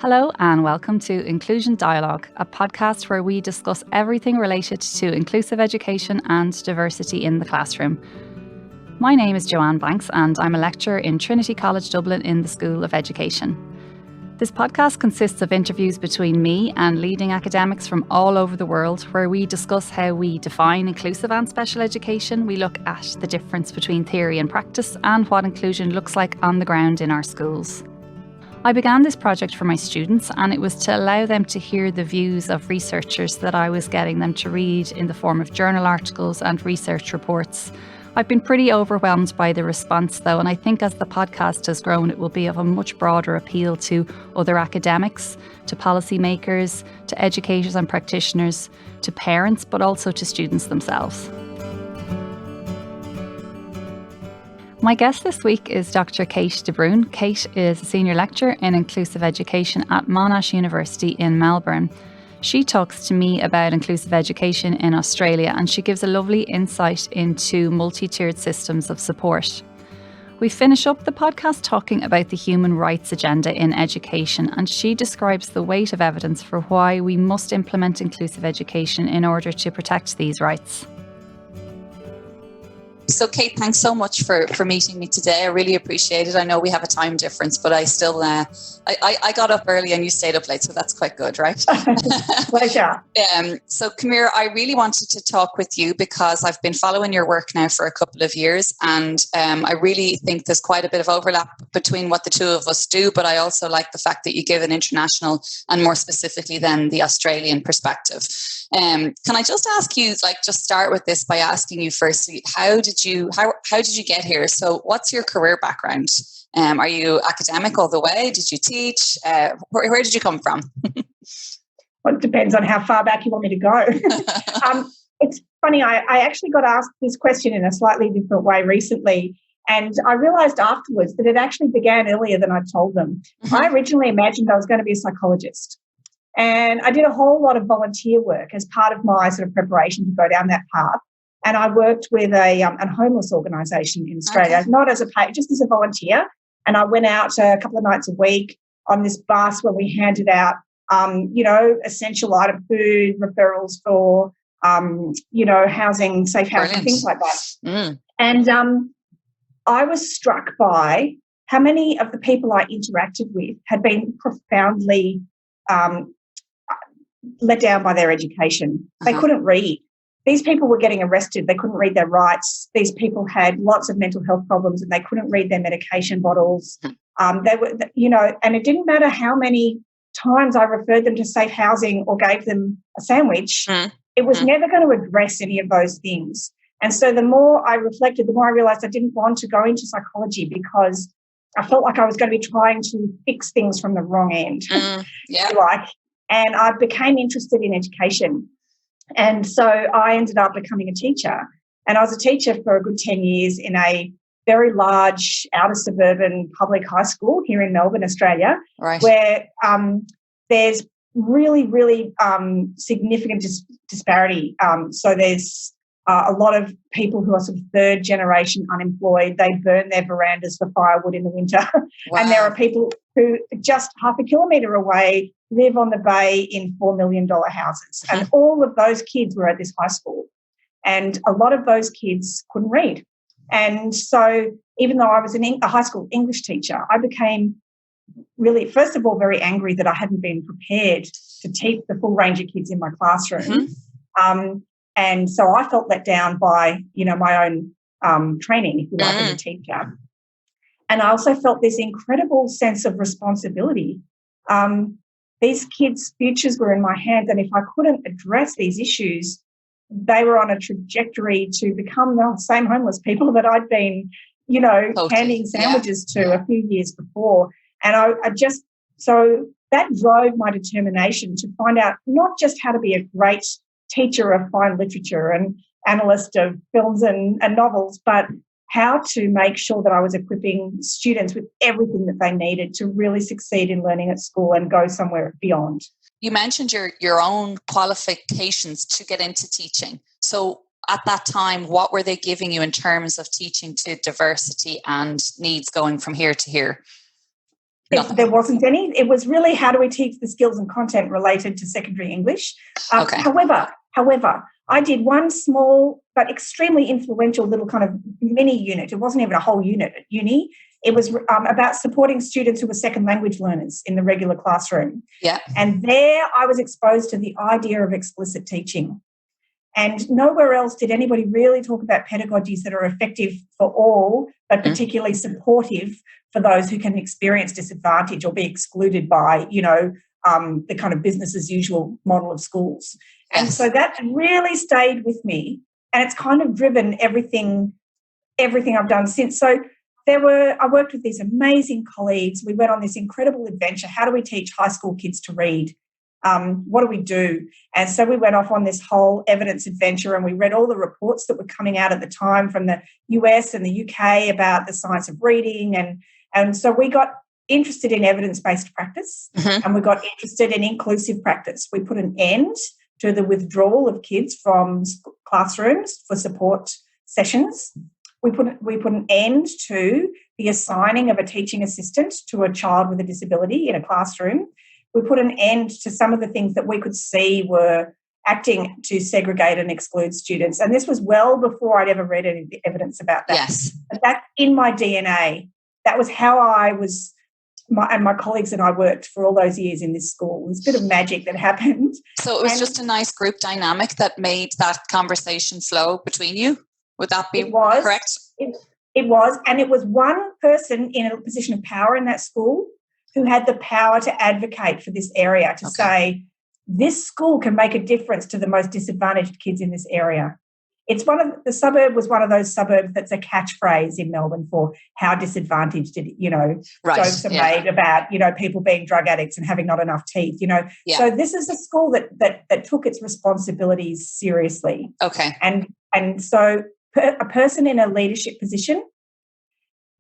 Hello and welcome to Inclusion Dialogue, a podcast where we discuss everything related to inclusive education and diversity in the classroom. My name is Joanne Banks and I'm a lecturer in Trinity College Dublin in the School of Education. This podcast consists of interviews between me and leading academics from all over the world where we discuss how we define inclusive and special education. We look at the difference between theory and practice and what inclusion looks like on the ground in our schools. I began this project for my students, and it was to allow them to hear the views of researchers that I was getting them to read in the form of journal articles and research reports. I've been pretty overwhelmed by the response though, and I think as the podcast has grown, it will be of a much broader appeal to other academics, to policymakers, to educators and practitioners, to parents, but also to students themselves. My guest this week is Dr Kate de Bruin. Kate is a senior lecturer in inclusive education at Monash University in Melbourne. She talks to me about inclusive education in Australia, and she gives a lovely insight into multi-tiered systems of support. We finish up the podcast talking about the human rights agenda in education, and she describes the weight of evidence for why we must implement inclusive education in order to protect these rights. So Kate, thanks so much for meeting me today. I really appreciate it. I know we have a time difference, but I still, I got up early and you stayed up late, so that's quite good, right? Pleasure. So come here, I really wanted to talk with you because I've been following your work now for a couple of years, and I really think there's quite a bit of overlap between what the two of us do, but I also like the fact that you give an international and more specifically then the Australian perspective. Can I just ask you, just start with this by asking you firstly, how did you get here? So what's your career background? Are you academic all the way? Did you teach? Where did you come from? Well, it depends on how far back you want me to go. It's funny, I actually got asked this question in a slightly different way recently, and I realised afterwards that it actually began earlier than I told them. Mm-hmm. I originally imagined I was going to be a psychologist. And I did a whole lot of volunteer work as part of my sort of preparation to go down that path. And I worked with a homeless organisation in Australia, okay. Not as a paid, just as a volunteer. And I went out a couple of nights a week on this bus where we handed out, essential item food, referrals for, housing, safe housing, things like that. Mm. And I was struck by how many of the people I interacted with had been profoundly let down by their education. They couldn't read. These people were getting arrested. They couldn't read their rights. These people had lots of mental health problems and they couldn't read their medication bottles. They were, and it didn't matter how many times I referred them to safe housing or gave them a sandwich. It was never going to address any of those things. And so the more I reflected, the more I realised I didn't want to go into psychology because I felt like I was going to be trying to fix things from the wrong end, And I became interested in education. And so I ended up becoming a teacher. And I was a teacher for a good 10 years in a very large outer suburban public high school here in Melbourne, Australia, right. Where there's really, really significant disparity. So there's a lot of people who are sort of third generation unemployed. They burn their verandas for firewood in the winter. Wow. And there are people who just half a kilometre away live on the bay in $4 million houses. Mm-hmm. And all of those kids were at this high school. And a lot of those kids couldn't read. And so even though I was a high school English teacher, I became really, first of all, very angry that I hadn't been prepared to teach the full range of kids in my classroom. Mm-hmm. And so I felt let down by, my own training, if you like, as a teacher. And I also felt this incredible sense of responsibility. These kids' futures were in my hands, and if I couldn't address these issues, they were on a trajectory to become the same homeless people that I'd been, handing sandwiches to a few years before. And so that drove my determination to find out not just how to be a great teacher of fine literature and analyst of films and novels, but how to make sure that I was equipping students with everything that they needed to really succeed in learning at school and go somewhere beyond. You mentioned your own qualifications to get into teaching. So at that time, what were they giving you in terms of teaching to diversity and needs going from here to here? There wasn't any. It was really how do we teach the skills and content related to secondary English. However, I did one small but extremely influential little kind of mini unit. It wasn't even a whole unit at uni. It was about supporting students who were second language learners in the regular classroom. Yeah. And there I was exposed to the idea of explicit teaching. And nowhere else did anybody really talk about pedagogies that are effective for all, but particularly supportive for those who can experience disadvantage or be excluded by, the kind of business as usual model of schools. Yes. And so that really stayed with me, and it's kind of driven everything I've done since. So I worked with these amazing colleagues. We went on this incredible adventure. How do we teach high school kids to read? What do we do? And so we went off on this whole evidence adventure, and we read all the reports that were coming out at the time from the US and the UK about the science of reading. And so we got interested in evidence-based practice, and we got interested in inclusive practice. We put an end to the withdrawal of kids from classrooms for support sessions. We put an end to the assigning of a teaching assistant to a child with a disability in a classroom. We put an end to some of the things that we could see were acting to segregate and exclude students. And this was well before I'd ever read any evidence about that. Yes. But that's in my DNA. That was how I was, and my colleagues and I worked for all those years in this school. It was a bit of magic that happened. So it was just a nice group dynamic that made that conversation flow between you? Would that be correct? It was. And it was one person in a position of power in that school who had the power to advocate for this area, to say, this school can make a difference to the most disadvantaged kids in this area. The suburb was one of those suburbs that's a catchphrase in Melbourne for how disadvantaged jokes are made about, people being drug addicts and having not enough teeth, Yeah. So this is a school that took its responsibilities seriously. Okay. And so a person in a leadership position,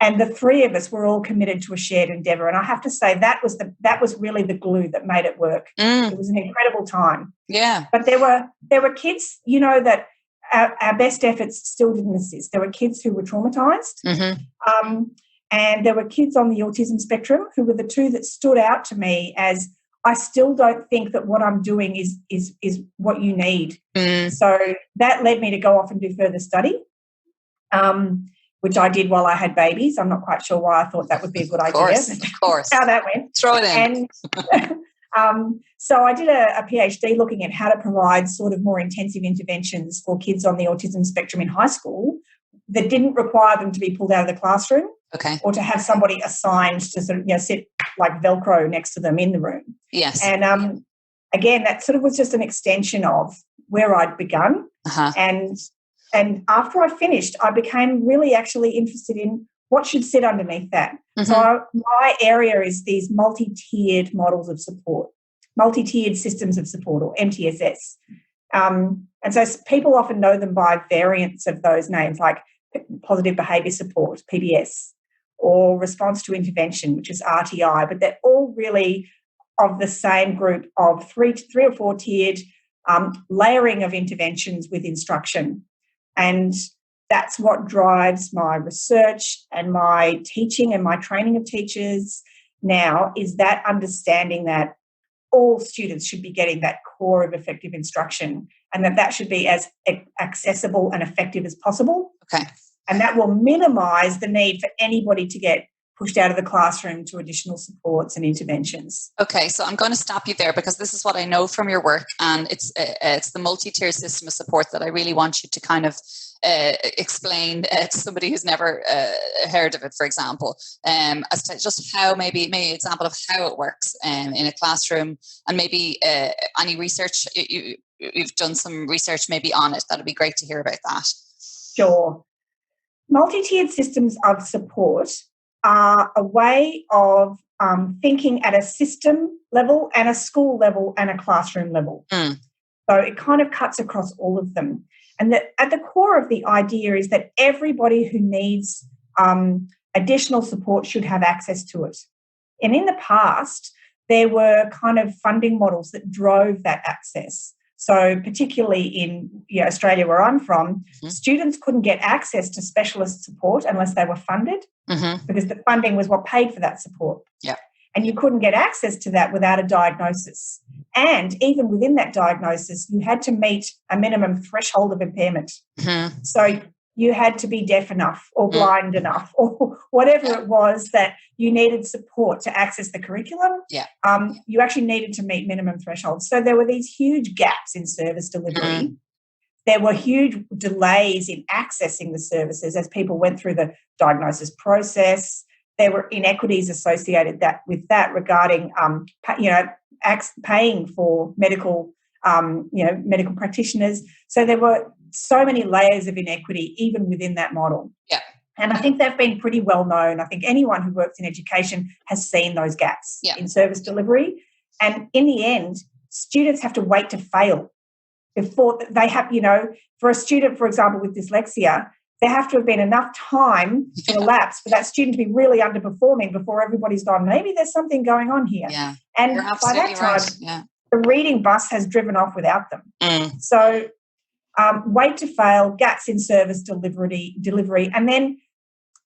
and the three of us were all committed to a shared endeavour. And I have to say that was really the glue that made it work. It was an incredible time. Yeah. But there were kids, that our best efforts still didn't assist. There were kids who were traumatised, and there were kids on the autism spectrum who were the two that stood out to me as, I still don't think that what I'm doing is what you need. So that led me to go off and do further study, which I did while I had babies. I'm not quite sure why I thought that would be a good idea. Of course. How that went. Throw it in. And so I did a PhD looking at how to provide sort of more intensive interventions for kids on the autism spectrum in high school that didn't require them to be pulled out of the classroom, or to have somebody assigned to sort of sit like Velcro next to them in the room. Yes. And again, that sort of was just an extension of where I'd begun. And after I finished, I became really actually interested in what should sit underneath that. So my area is these multi-tiered models of support, multi-tiered systems of support, or MTSS. And so people often know them by variants of those names, like positive behaviour support, PBS, or response to intervention, which is RTI, but they're all really of the same group of three or four tiered layering of interventions with instruction. And that's what drives my research and my teaching and my training of teachers now, is that understanding that all students should be getting that core of effective instruction, and that should be as accessible and effective as possible. Okay. And that will minimise the need for anybody to get pushed out of the classroom to additional supports and interventions. Okay, so I'm going to stop you there, because this is what I know from your work, and it's the multi-tiered system of support that I really want you to kind of explain to somebody who's never heard of it, for example, as to just how maybe an example of how it works in a classroom, and maybe any research, you've done some research maybe on it. That'd be great to hear about that. Sure. Multi-tiered systems of support are a way of thinking at a system level and a school level and a classroom level. So it kind of cuts across all of them. And at the core of the idea is that everybody who needs additional support should have access to it. And in the past, there were kind of funding models that drove that access. So particularly in Australia, where I'm from, students couldn't get access to specialist support unless they were funded, because the funding was what paid for that support. Yeah. And you couldn't get access to that without a diagnosis. And even within that diagnosis, you had to meet a minimum threshold of impairment. Mm-hmm. So you had to be deaf enough or blind enough or whatever it was that you needed support to access the curriculum. Yeah. You actually needed to meet minimum thresholds. So there were these huge gaps in service delivery. There were huge delays in accessing the services as people went through the diagnosis process. There were inequities associated with that regarding, paying for medical practitioners. So there were so many layers of inequity even within that model. Yeah. And I think they've been pretty well known. I think anyone who works in education has seen those gaps in service delivery. And in the end, students have to wait to fail before they have, for a student, for example, with dyslexia, there have to have been enough time to elapse for that student to be really underperforming before everybody's gone, maybe there's something going on here. Yeah. And by that time, the reading bus has driven off without them. So wait to fail, gaps in service delivery, and then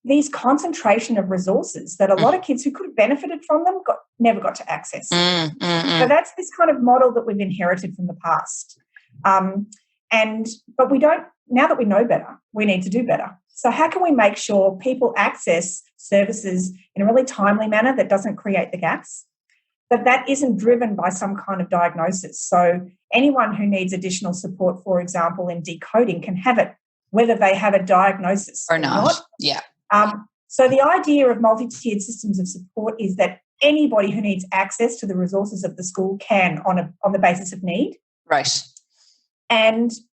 these concentration of resources that a lot of kids who could have benefited from them never got to access. So that's this kind of model that we've inherited from the past. But we don't, now that we know better, we need to do better. So how can we make sure people access services in a really timely manner that doesn't create the gaps, but that isn't driven by some kind of diagnosis? So anyone who needs additional support, for example, in decoding can have it, whether they have a diagnosis or not. Yeah. So the idea of multi-tiered systems of support is that anybody who needs access to the resources of the school can on the basis of need. Right.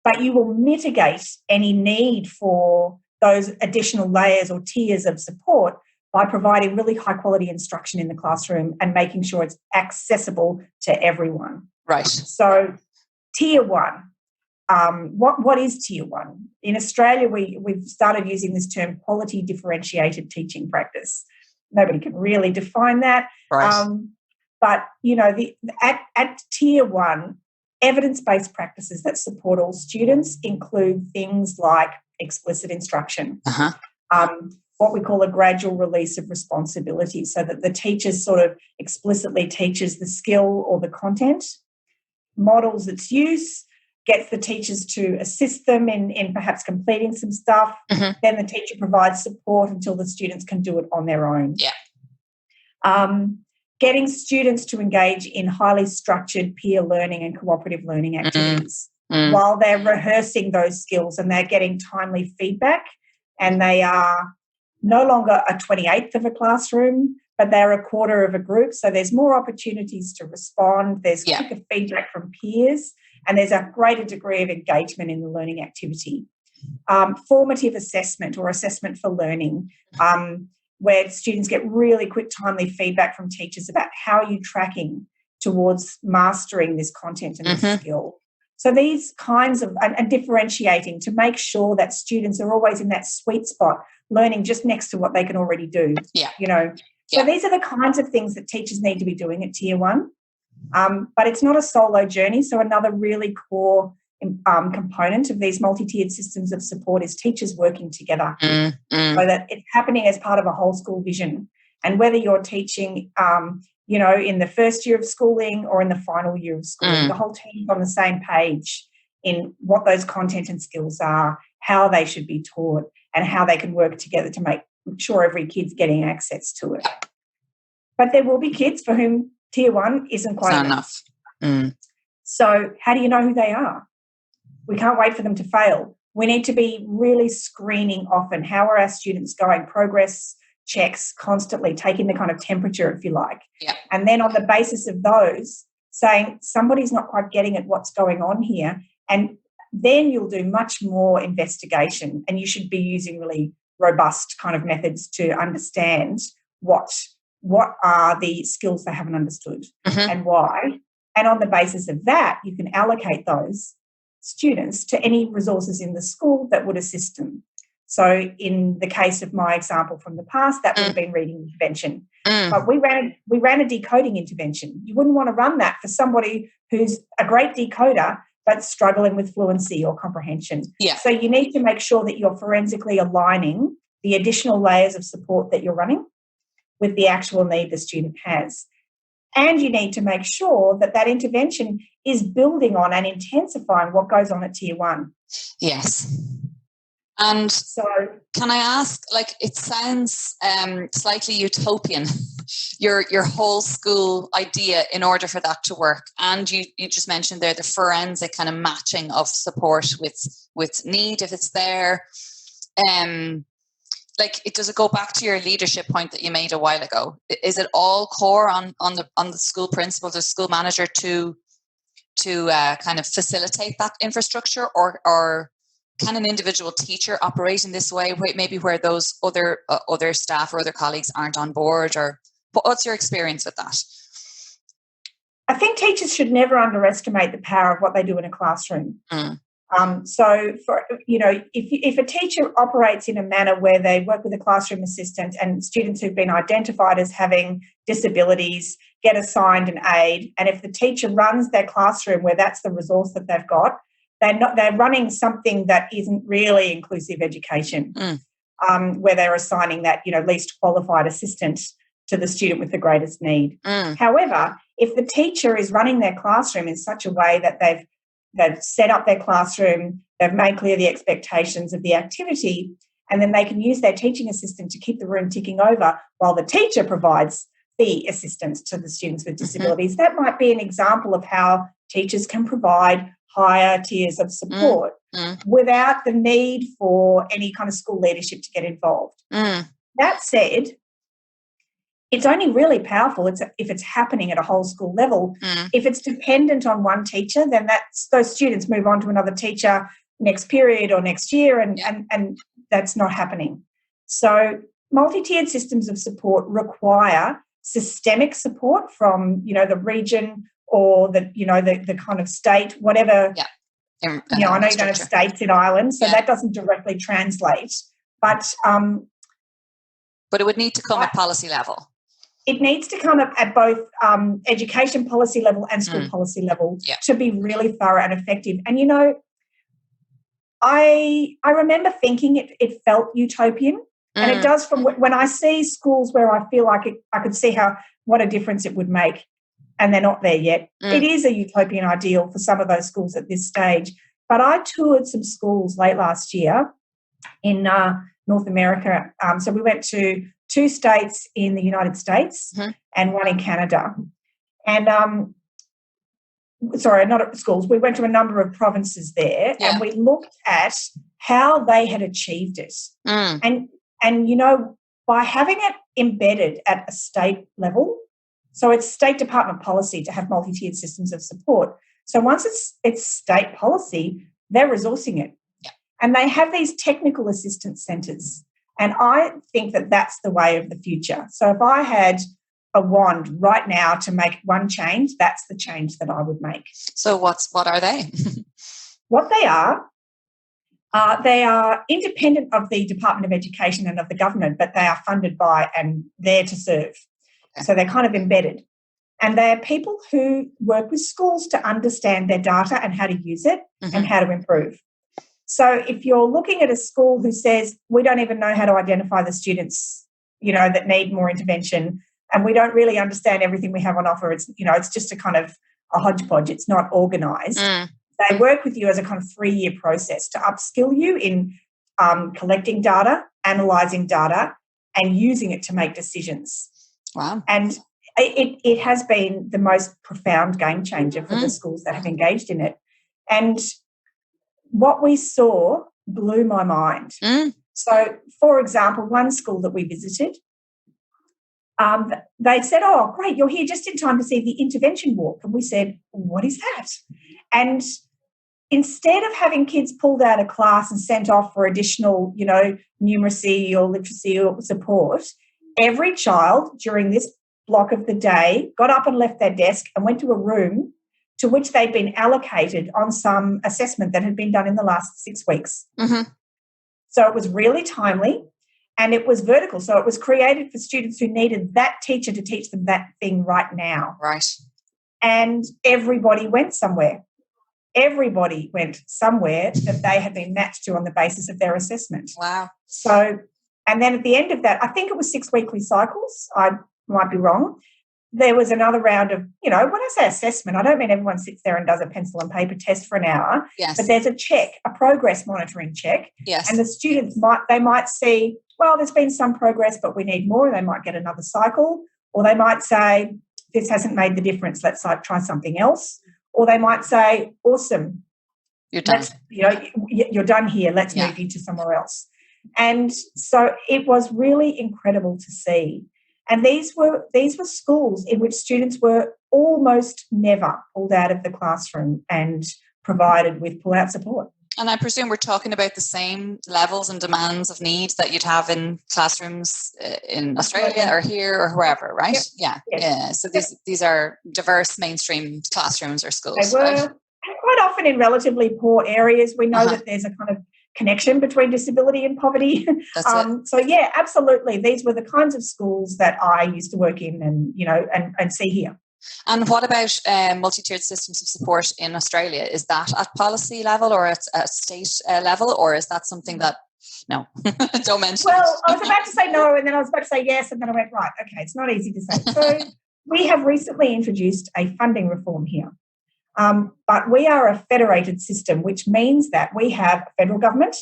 But you will mitigate any need for those additional layers or tiers of support by providing really high quality instruction in the classroom and making sure it's accessible to everyone. Right. So tier one, what is tier one? In Australia, we've started using this term quality differentiated teaching practice. Nobody can really define that. Right. But, at tier one, evidence-based practices that support all students include things like explicit instruction, what we call a gradual release of responsibility, so that the teacher sort of explicitly teaches the skill or the content, models its use, gets the teachers to assist them in perhaps completing some stuff, then the teacher provides support until the students can do it on their own. Yeah. Getting students to engage in highly structured peer learning and cooperative learning activities while they're rehearsing those skills, and they're getting timely feedback, and they are no longer a 28th of a classroom, but they're a quarter of a group. So there's more opportunities to respond. There's quicker feedback from peers, and there's a greater degree of engagement in the learning activity. Formative assessment or assessment for learning, where students get really quick, timely feedback from teachers about how are you tracking towards mastering this content and this skill. So these kinds of, and differentiating to make sure that students are always in that sweet spot, learning just next to what they can already do. Yeah. So these are the kinds of things that teachers need to be doing at tier one. But it's not a solo journey. So another really core component of these multi-tiered systems of support is teachers working together so that it's happening as part of a whole school vision. And whether you're teaching, in the first year of schooling or in the final year of schooling, the whole team's on the same page in what those content and skills are, how they should be taught, and how they can work together to make sure every kid's getting access to it. But there will be kids for whom tier one isn't quite enough. So how do you know who they are? We can't wait for them to fail. We need to be really screening often. How are our students going? Progress checks constantly, taking the kind of temperature, if you like. Yeah. And then on the basis of those, saying somebody's not quite getting at what's going on here. And then you'll do much more investigation, and you should be using really robust kind of methods to understand what are the skills they haven't understood and why. And on the basis of that, you can allocate those students to any resources in the school that would assist them. So in the case of my example from the past, that would have been reading intervention. But we ran a decoding intervention. You wouldn't want to run that for somebody who's a great decoder but struggling with fluency or comprehension. Yeah. So you need to make sure that you're forensically aligning the additional layers of support that you're running with the actual need the student has. And you need to make sure that that intervention is building on and intensifying what goes on at Tier 1. Yes. And so, can I ask, like, it sounds slightly utopian, your whole school idea, in order for that to work. And you just mentioned there the forensic kind of matching of support with need, if it's there. Like, does it go back to your leadership point that you made a while ago? Is it all core on the school principal, the school manager to kind of facilitate that infrastructure, or can an individual teacher operate in this way, maybe where those other staff or other colleagues aren't on board? Or what's your experience with that? I think teachers should never underestimate the power of what they do in a classroom. So, for if a teacher operates in a manner where they work with a classroom assistant and students who've been identified as having disabilities get assigned an aid, and if the teacher runs their classroom where that's the resource that they've got, they're running something that isn't really inclusive education, where they're assigning that least qualified assistant to the student with the greatest need. However, if the teacher is running their classroom in such a way that they've set up their classroom, they've made clear the expectations of the activity, and then they can use their teaching assistant to keep the room ticking over while the teacher provides the assistance to the students with disabilities. That might be an example of how teachers can provide higher tiers of support without the need for any kind of school leadership to get involved. That said, it's only really powerful if it's happening at a whole school level. If it's dependent on one teacher, then those students move on to another teacher next period or next year, and that's not happening. So multi-tiered systems of support require systemic support from the region or the kind of state, whatever. I know you don't have states in Ireland, so that doesn't directly translate, but it would need to come at policy level. It needs to come up at both education policy level and school policy level to be really thorough and effective. And, I remember thinking it felt utopian, and it does from when I see schools where I feel like I could see what a difference it would make, and they're not there yet. It is a utopian ideal for some of those schools at this stage. But I toured some schools late last year in North America. So we went to 2 states in the United States and 1 in Canada. And, sorry, not at schools. We went to a number of provinces there and we looked at how they had achieved it. And by having it embedded at a state level, so it's State Department policy to have multi-tiered systems of support. So once it's state policy, they're resourcing it. And they have these technical assistance centres. And I think that that's the way of the future. So if I had a wand right now to make one change, that's the change that I would make. So what are they? What they are independent of the Department of Education and of the government, but they are funded by and there to serve. Okay. So they're kind of embedded. And they are people who work with schools to understand their data and how to use it and how to improve. So if you're looking at a school who says, we don't even know how to identify the students, that need more intervention, and we don't really understand everything we have on offer, it's just a kind of a hodgepodge, it's not organised. They work with you as a kind of 3-year process to upskill you in collecting data, analysing data, and using it to make decisions. Wow. And it has been the most profound game changer for the schools that have engaged in it. And what we saw blew my mind. So, for example, one school that we visited, they said, oh, great, you're here just in time to see the intervention walk. And we said, what is that? And instead of having kids pulled out of class and sent off for additional, numeracy or literacy or support, every child during this block of the day got up and left their desk and went to a room to which they'd been allocated on some assessment that had been done in the last 6 weeks. So it was really timely and it was vertical. So it was created for students who needed that teacher to teach them that thing right now. Right. And everybody went somewhere. Everybody went somewhere that they had been matched to on the basis of their assessment. Wow. So, And then at the end of that, I think it was 6 weekly cycles. I might be wrong. There was another round of, when I say assessment, I don't mean everyone sits there and does a pencil and paper test for an hour. Yes. But there's a check, a progress monitoring check. Yes. And the students might see, well, there's been some progress, but we need more. They might get another cycle. Or they might say, this hasn't made the difference. Let's try something else. Or they might say, awesome. You're done. You're done here. Let's move you to somewhere else. And so it was really incredible to see. And these were schools in which students were almost never pulled out of the classroom and provided with pull-out support. And I presume we're talking about the same levels and demands of need that you'd have in classrooms in Australia or here or wherever, right? Yep. Yeah. Yeah. So these are diverse mainstream classrooms or schools. They were, right? and quite often in relatively poor areas. We know that there's a kind of connection between disability and poverty. That's so yeah, absolutely. These were the kinds of schools that I used to work in and see here. And what about multi-tiered systems of support in Australia? Is that at policy level or at state level, or is that something that, no, don't mention? Well, I was about to say no, and then I was about to say yes, and then I went, right, okay, it's not easy to say. So we have recently introduced a funding reform here. But we are a federated system, which means that we have a federal government,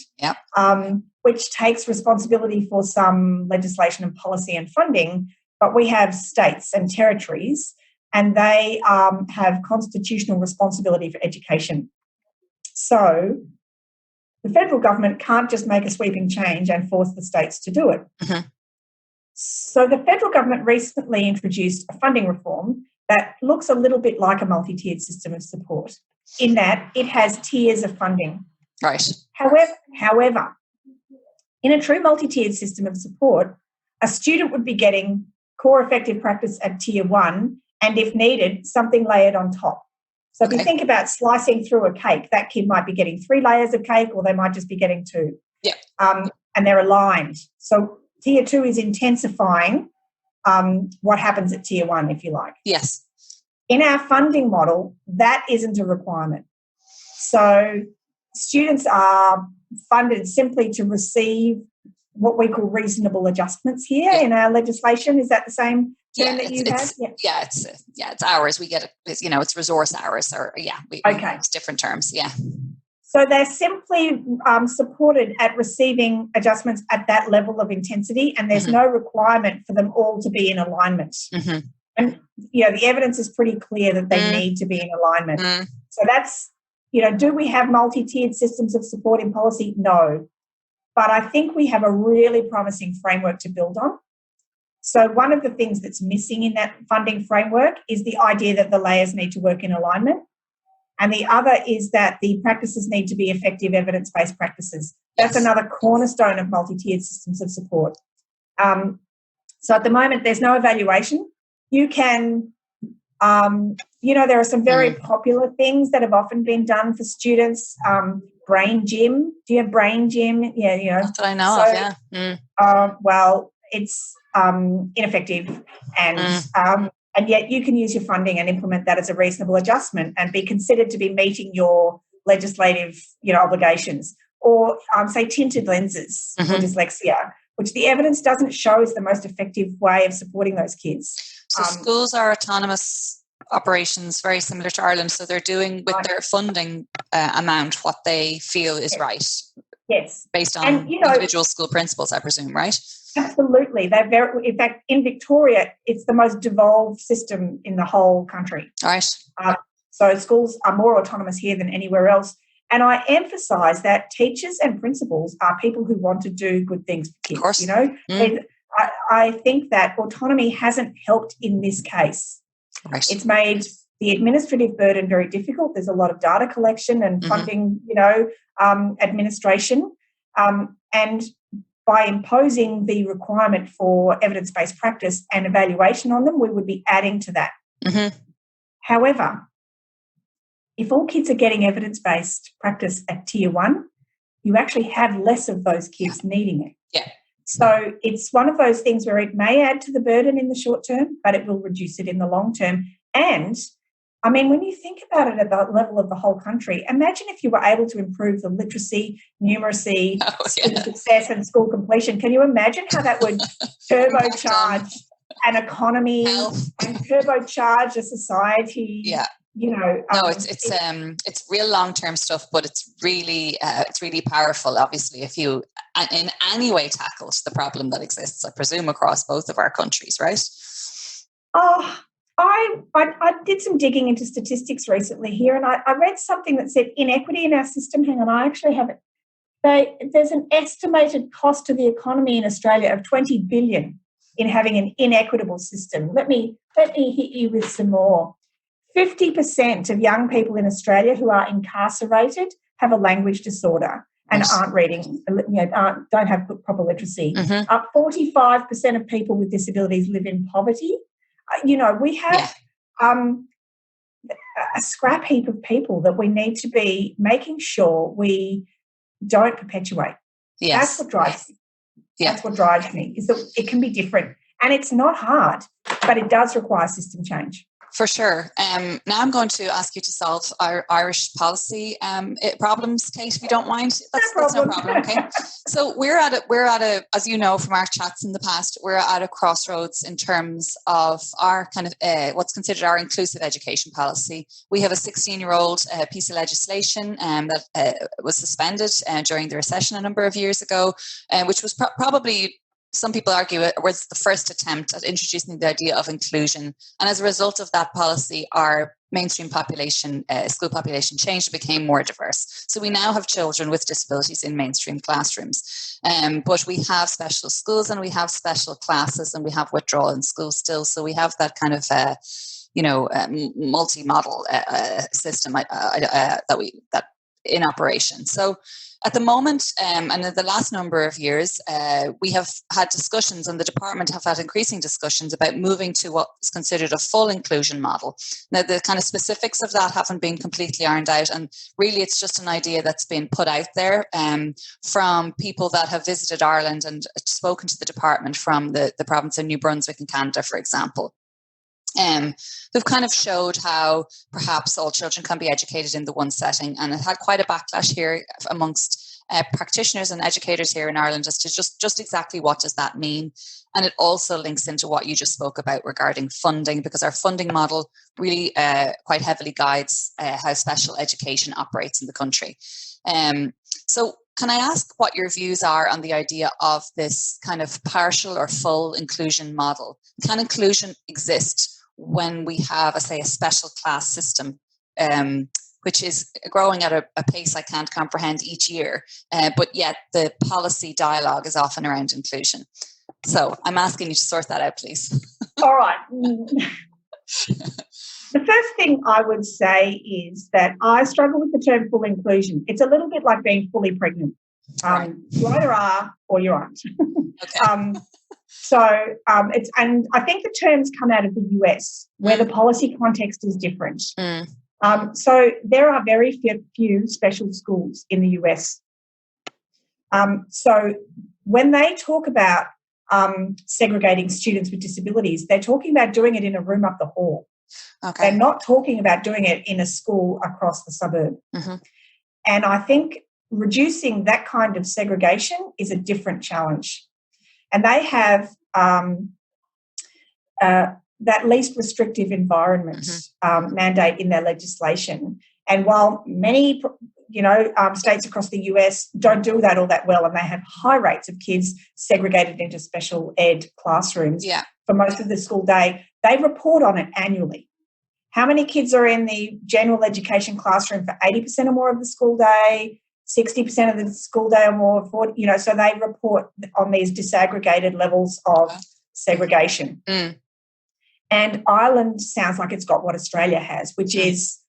which takes responsibility for some legislation and policy and funding, but we have states and territories, and they have constitutional responsibility for education. So the federal government can't just make a sweeping change and force the states to do it. Mm-hmm. So the federal government recently introduced a funding reform that looks a little bit like a multi-tiered system of support in that it has tiers of funding. Right. However, in a true multi-tiered system of support, a student would be getting core effective practice at tier 1 and, if needed, something layered on top. So if you think about slicing through a cake, that kid might be getting 3 layers of cake, or they might just be getting 2. Yeah. And they're aligned. So tier 2 is intensifying what happens at tier 1, if you like. Yes. In our funding model, that isn't a requirement. So students are funded simply to receive what we call reasonable adjustments here in our legislation. Is that the same term that you have? It's hours. We get it. It's resource hours, or it's different terms. Yeah. So they're simply supported at receiving adjustments at that level of intensity, and there's no requirement for them all to be in alignment. Mm-hmm. And, the evidence is pretty clear that they need to be in alignment. So that's, do we have multi-tiered systems of support in policy? No. But I think we have a really promising framework to build on. So one of the things that's missing in that funding framework is the idea that the layers need to work in alignment. And the other is that the practices need to be effective evidence-based practices. That's another cornerstone of multi-tiered systems of support. So at the moment, there's no evaluation. You can, there are some very popular things that have often been done for students. Brain gym. Do you have brain gym? Yeah, That's what I know of, well, it's ineffective and yet you can use your funding and implement that as a reasonable adjustment and be considered to be meeting your legislative, obligations. Or say tinted lenses for dyslexia, which the evidence doesn't show is the most effective way of supporting those kids. So schools are autonomous operations, very similar to Ireland. So they're doing with their funding amount what they feel is right. Yes. Based on individual school principals, I presume, right? Absolutely. In fact, in Victoria, it's the most devolved system in the whole country. Right. So schools are more autonomous here than anywhere else. And I emphasise that teachers and principals are people who want to do good things for kids. Of course. I think that autonomy hasn't helped in this case. Right. It's made the administrative burden very difficult. There's a lot of data collection and funding, administration. And by imposing the requirement for evidence-based practice and evaluation on them, we would be adding to that. However, if all kids are getting evidence-based practice at tier 1, you actually have less of those kids needing it. Yeah. So it's one of those things where it may add to the burden in the short term, but it will reduce it in the long term. And I mean, when you think about it at the level of the whole country, imagine if you were able to improve the literacy, numeracy, student success and school completion. Can you imagine how that would turbocharge an economy and turbocharge a society? Yeah. You know, it's real long-term stuff, but it's really powerful. Obviously, if you in any way tackles the problem that exists, I presume across both of our countries, right? Oh, I did some digging into statistics recently here, and I read something that said inequity in our system. Hang on, I actually have it. There's an estimated cost to the economy in Australia of $20 billion in having an inequitable system. Let me hit you with some more. 50% of young people in Australia who are incarcerated have a language disorder and aren't reading, don't have proper literacy. 45% of people with disabilities live in poverty. We have a scrap heap of people that we need to be making sure we don't perpetuate. Yes. That's what drives me. Yeah. That's what drives me, is that it can be different. And it's not hard, but it does require system change. For sure. Now I'm going to ask you to solve our Irish policy problems, Kate, if you don't mind. That's no problem. Okay. So we're at a, as you know from our chats in the past, we're at a crossroads in terms of our kind of what's considered our inclusive education policy. We have a 16-year-old piece of legislation that was suspended during the recession a number of years ago, which was probably, some people argue it was the first attempt at introducing the idea of inclusion. And as a result of that policy, our mainstream population, school population changed and became more diverse. So we now have children with disabilities in mainstream classrooms. But we have special schools and we have special classes and we have withdrawal in schools still. So we have that kind of, multi-model system that in operation. So at the moment, and in the last number of years, we have had discussions, and the department have had increasing discussions about moving to what is considered a full inclusion model. Now, the kind of specifics of that haven't been completely ironed out, and really it's just an idea that's been put out there from people that have visited Ireland and spoken to the department from the province of New Brunswick and Canada, for example. Who've kind of showed how perhaps all children can be educated in the one setting, and it had quite a backlash here amongst practitioners and educators here in Ireland as to just exactly what does that mean. And it also links into what you just spoke about regarding funding, because our funding model really quite heavily guides how special education operates in the country. So can I ask what your views are on the idea of this kind of partial or full inclusion model? Can inclusion exist when we have, a special class system, which is growing at a pace I can't comprehend each year, but yet the policy dialogue is often around inclusion? So I'm asking you to sort that out, please. All right. The first thing I would say is that I struggle with the term full inclusion. It's a little bit like being fully pregnant. Right. You either are or you aren't. Okay. And I think the terms come out of the US, where the policy context is different. So there are very few special schools in the US. So when they talk about segregating students with disabilities, they're talking about doing it in a room up the hall. Okay. They're not talking about doing it in a school across the suburb. And I think reducing that kind of segregation is a different challenge. And they have that least restrictive environment mandate in their legislation. And while many, states across the US don't do that all that well, and they have high rates of kids segregated into special ed classrooms for most of the school day, they report on it annually. How many kids are in the general education classroom for 80% or more of the school day, 60% of the school day or more, 40, so they report on these disaggregated levels of segregation. And Ireland sounds like it's got what Australia has, which is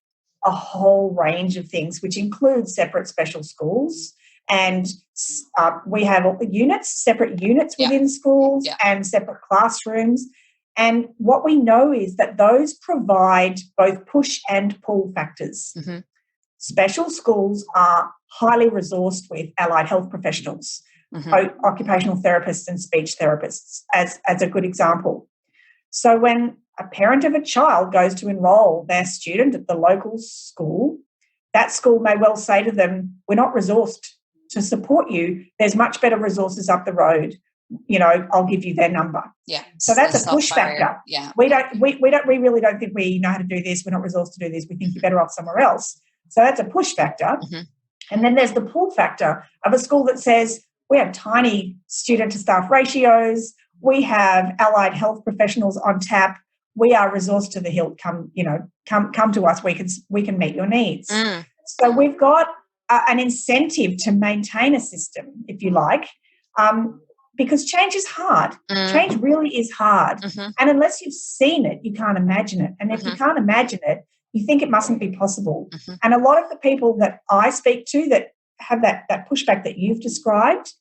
a whole range of things, which includes separate special schools. And we have separate units within schools and separate classrooms. And what we know is that those provide both push and pull factors. Special schools are highly resourced with allied health professionals, occupational therapists and speech therapists as a good example. So when a parent of a child goes to enrol their student at the local school, that school may well say to them, we're not resourced to support you. There's much better resources up the road. I'll give you their number. Yeah. So that's a push factor. Yeah. We really don't think we know how to do this. We're not resourced to do this. We think you're better off somewhere else. So that's a push factor. Mm-hmm. And then there's the pull factor of a school that says we have tiny student to staff ratios. We have allied health professionals on tap. We are resourced to the hilt. Come to us. We can meet your needs. Mm. So we've got an incentive to maintain a system, if you like, because change is hard. Change really is hard. Mm-hmm. And unless you've seen it, you can't imagine it. And if you can't imagine it, you think it mustn't be possible. Mm-hmm. And a lot of the people that I speak to that have that pushback that you've described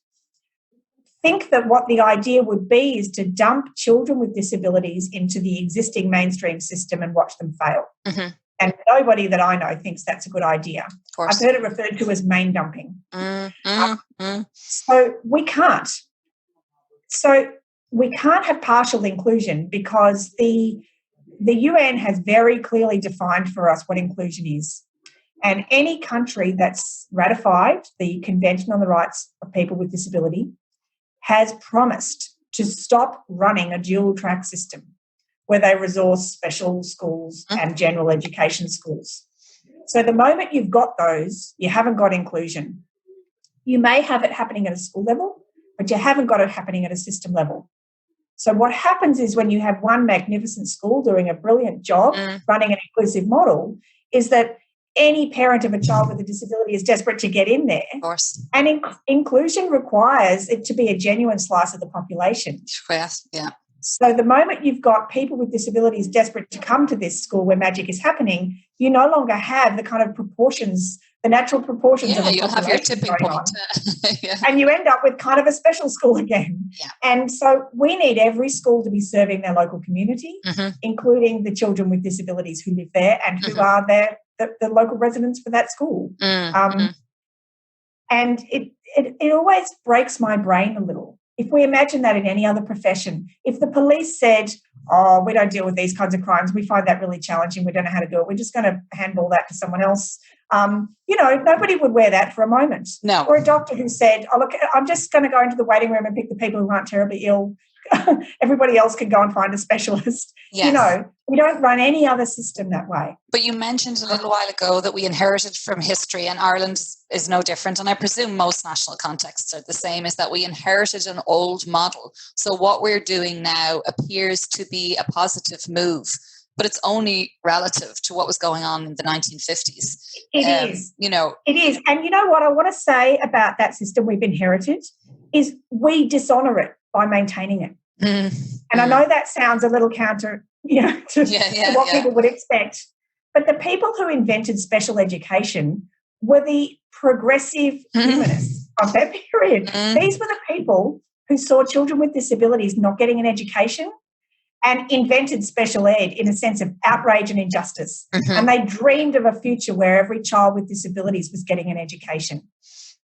think that what the idea would be is to dump children with disabilities into the existing mainstream system and watch them fail. Mm-hmm. And nobody that I know thinks that's a good idea. Of course. I've heard it referred to as main dumping. Mm-hmm. So we can't. So we can't have partial inclusion because the UN has very clearly defined for us what inclusion is. And any country that's ratified the Convention on the Rights of People with Disability has promised to stop running a dual track system where they resource special schools and general education schools. So the moment you've got those, you haven't got inclusion. You may have it happening at a school level, but you haven't got it happening at a system level. So what happens is when you have one magnificent school doing a brilliant job running an inclusive model is that any parent of a child with a disability is desperate to get in there. Of course. And inclusion requires it to be a genuine slice of the population. Yes, yeah. So the moment you've got people with disabilities desperate to come to this school where magic is happening, you no longer have the kind of proportions, the natural proportions of the you'll have your tipping point. Yeah. And you end up with kind of a special school again. Yeah. And so we need every school to be serving their local community, including the children with disabilities who live there and who are the local residents for that school. And it always breaks my brain a little. If we imagine that in any other profession, if the police said, oh, we don't deal with these kinds of crimes, we find that really challenging, we don't know how to do it, we're just going to handball that to someone else, nobody would wear that for a moment. No. Or a doctor who said, oh, look, I'm just going to go into the waiting room and pick the people who aren't terribly ill. Everybody else can go and find a specialist. Yes. We don't run any other system that way. But you mentioned a little while ago that we inherited from history, and Ireland is no different. And I presume most national contexts are the same, is that we inherited an old model. So what we're doing now appears to be a positive move, but it's only relative to what was going on in the 1950s. It is. It is. And you know what I want to say about that system we've inherited is we dishonour it by maintaining it. And I know that sounds a little counter, to what people would expect. But the people who invented special education were the progressive humanists of that period. These were the people who saw children with disabilities not getting an education and invented special ed in a sense of outrage and injustice. And they dreamed of a future where every child with disabilities was getting an education.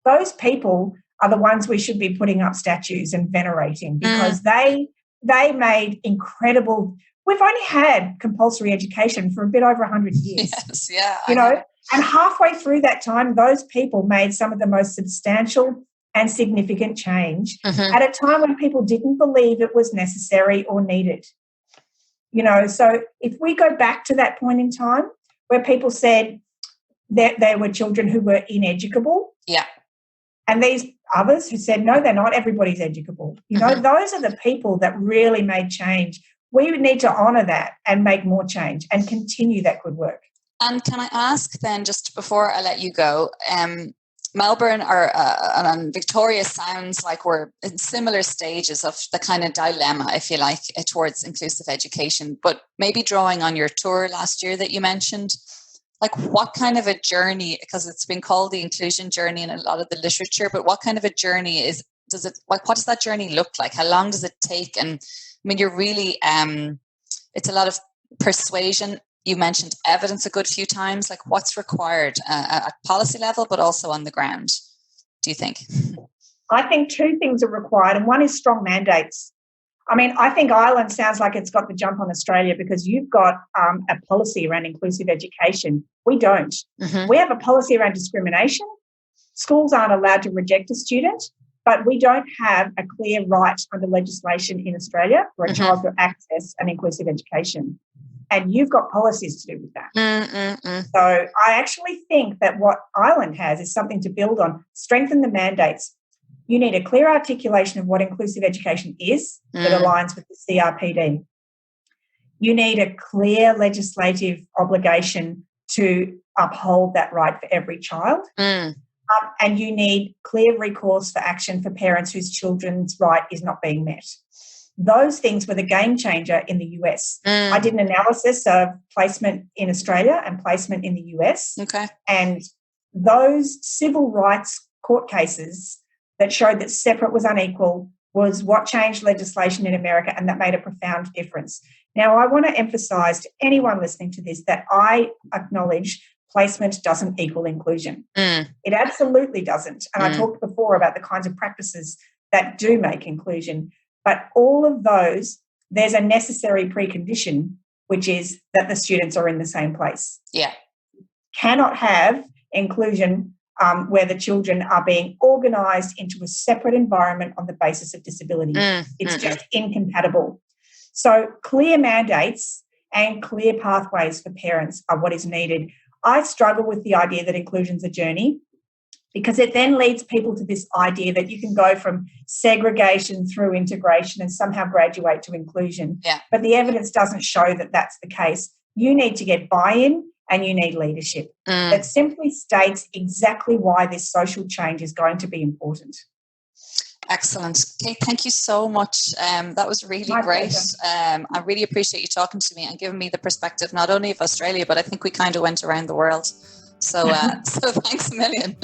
Those people are the ones we should be putting up statues and venerating because they made incredible. We've only had compulsory education for a bit over 100 years. Yes, yeah. And halfway through that time, those people made some of the most substantial and significant change at a time when people didn't believe it was necessary or needed. So if we go back to that point in time where people said that there were children who were ineducable. Yeah. And these others who said, no, they're not, everybody's educable. Those are the people that really made change. We would need to honour that and make more change and continue that good work. And can I ask then, just before I let you go, Melbourne and Victoria sounds like we're in similar stages of the kind of dilemma, if you like, towards inclusive education, but maybe drawing on your tour last year that you mentioned, like what kind of a journey, because it's been called the inclusion journey in a lot of the literature, but what kind of a journey what does that journey look like? How long does it take? And I mean, you're really, it's a lot of persuasion. You mentioned evidence a good few times, like what's required at policy level, but also on the ground, do you think? I think two things are required, and one is strong mandates. I mean, I think Ireland sounds like it's got the jump on Australia because you've got a policy around inclusive education. We don't. Mm-hmm. We have a policy around discrimination. Schools aren't allowed to reject a student, but we don't have a clear right under legislation in Australia for a child to access an inclusive education. And you've got policies to do with that. So I actually think that what Ireland has is something to build on, strengthen the mandates. You need a clear articulation of what inclusive education is that aligns with the CRPD. You need a clear legislative obligation to uphold that right for every child. And you need clear recourse for action for parents whose children's right is not being met. Those things were the game changer in the US. I did an analysis of placement in Australia and placement in the US. Okay. And those civil rights court cases that showed that separate was unequal was what changed legislation in America, and that made a profound difference. Now, I want to emphasise to anyone listening to this that I acknowledge placement doesn't equal inclusion. It absolutely doesn't. And I talked before about the kinds of practices that do make inclusion. But all of those, there's a necessary precondition, which is that the students are in the same place. Yeah. Cannot have inclusion where the children are being organised into a separate environment on the basis of disability. It's just incompatible. So clear mandates and clear pathways for parents are what is needed. I struggle with the idea that inclusion's a journey because it then leads people to this idea that you can go from segregation through integration and somehow graduate to inclusion. Yeah. But the evidence doesn't show that that's the case. You need to get buy-in and you need leadership that simply states exactly why this social change is going to be important. Excellent. Kate, thank you so much. That was really My great. pleasure. I really appreciate you talking to me and giving me the perspective, not only of Australia, but I think we kind of went around the world. So, so thanks a million.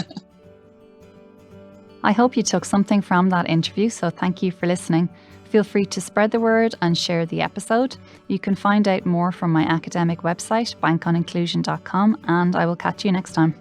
I hope you took something from that interview, so thank you for listening. Feel free to spread the word and share the episode. You can find out more from my academic website, bankoninclusion.com, and I will catch you next time.